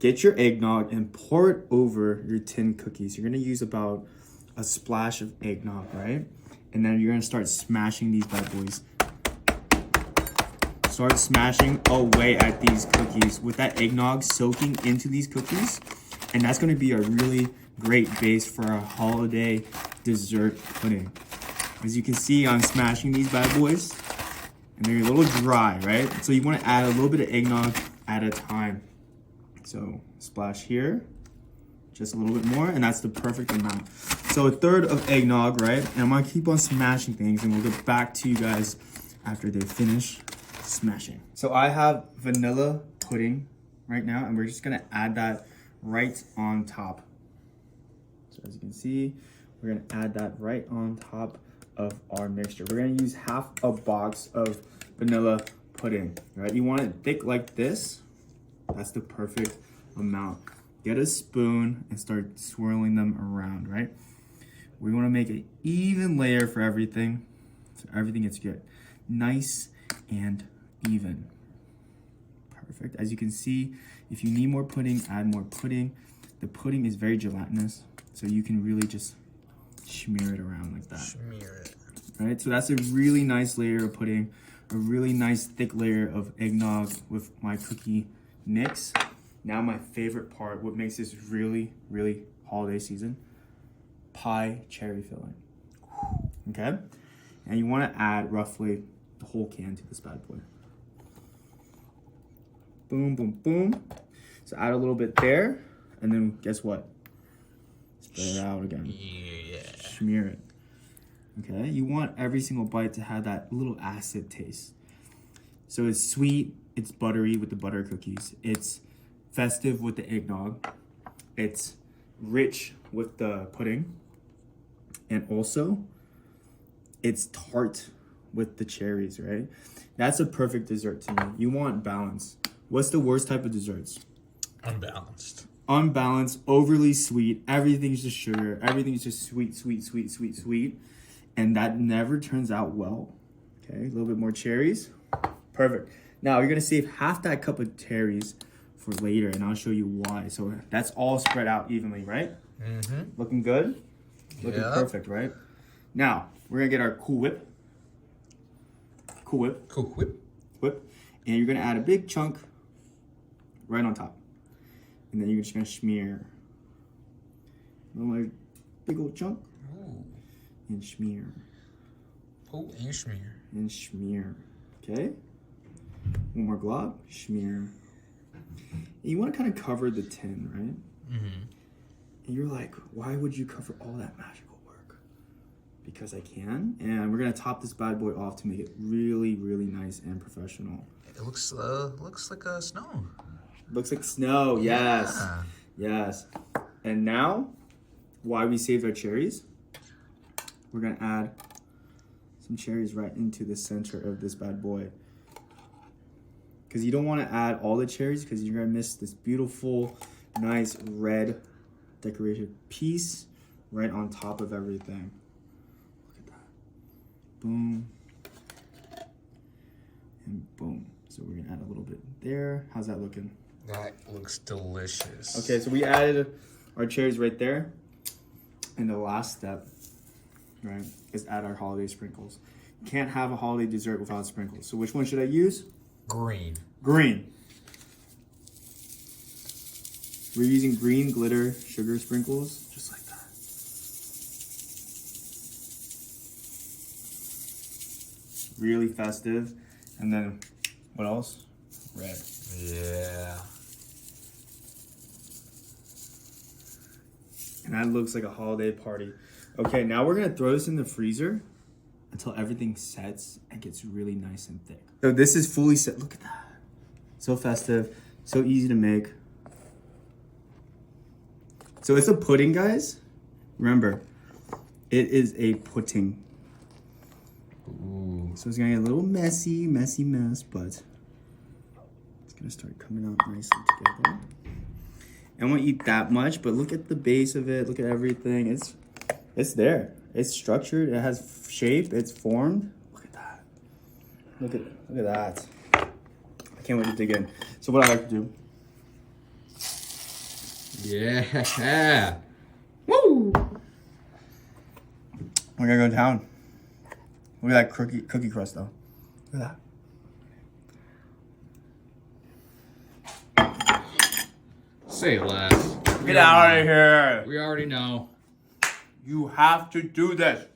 Get your eggnog and pour it over your tin cookies. You're gonna use about a splash of eggnog, right? And then you're gonna start smashing these bad boys. Start smashing away at these cookies with that eggnog soaking into these cookies. And that's gonna be a really great base for a holiday dessert pudding. As you can see, I'm smashing these bad boys and they're a little dry, right? So you wanna add a little bit of eggnog at a time. So splash here, just a little bit more, and that's the perfect amount. So a third of eggnog, right? And I'm gonna keep on smashing things and we'll get back to you guys after they finish smashing. So I have vanilla pudding right now, and we're just gonna add that right on top. So as you can see, we're gonna add that right on top of our mixture. We're gonna use half a box of vanilla pudding, right? You want it thick like this. That's the perfect amount. Get a spoon and start swirling them around, right? We wanna make an even layer for everything, so everything gets good. Nice and even. Perfect. As you can see, if you need more pudding, add more pudding. The pudding is very gelatinous, so you can really just smear it around like that. Smear it. Right, so that's a really nice layer of pudding, a really nice thick layer of eggnog with my cookie mix. Now my favorite part, what makes this really, really holiday season, pie cherry filling. Okay, and you want to add roughly the whole can to this bad boy. Boom, boom, boom. So add a little bit there, and then guess what? Spread it out again. Yeah. Smear it. Okay, you want every single bite to have that little acid taste. So it's sweet, it's buttery with the butter cookies, it's festive with the eggnog, it's rich with the pudding, and also it's tart with the cherries, right? That's a perfect dessert to me. You want balance. What's the worst type of desserts? Unbalanced. Unbalanced, overly sweet, everything's just sugar, everything's just sweet, sweet, sweet, sweet, sweet. And that never turns out well. Okay, a little bit more cherries. Perfect. Now you're gonna save half that cup of cherries for later, and I'll show you why. So that's all spread out evenly, right? Mm-hmm. Looking good? Looking perfect, right? Now, we're gonna get our Cool Whip. Cool Whip. Cool Whip. Whip. And you're gonna add a big chunk right on top. And then you're just gonna smear. Another big old chunk. Ooh. And smear. Oh, and smear. And smear. Okay? One more glob. Smear. And you want to kind of cover the tin, right? Mm-hmm. And you're like, why would you cover all that magical work? Because I can. And we're going to top this bad boy off to make it really, really nice and professional. It looks like a snow. Looks like snow. Yes. Yeah. Yes. And now, why we saved our cherries, we're going to add some cherries right into the center of this bad boy. Because you don't want to add all the cherries because you're going to miss this beautiful, nice red decorated piece right on top of everything. Look at that. Boom. And boom. So we're going to add a little bit there. How's that looking? That looks delicious. Okay, so we added our cherries right there. And the last step, right, is add our holiday sprinkles. You can't have a holiday dessert without sprinkles. So which one should I use? Green. Green. We're using green glitter sugar sprinkles, just like that. Really festive. And then, what else? Red. Yeah. And that looks like a holiday party. Okay, now we're gonna throw this in the freezer until everything sets and gets really nice and thick. So this is fully set. Look at that. So festive, so easy to make. So it's a pudding, guys. Remember, it is a pudding. Ooh. So it's gonna get a little messy mess, but it's gonna start coming out nicely together. I won't eat that much, but look at the base of it. Look at everything. It's there. It's structured. It has shape. It's formed. Look at that. Look at that. I can't wait to dig in. So what I like to do Yeah. Woo! We're gonna go to town. Look at that cookie crust, though. Look at that. Say less. Get out of here. We already know. You have to do this.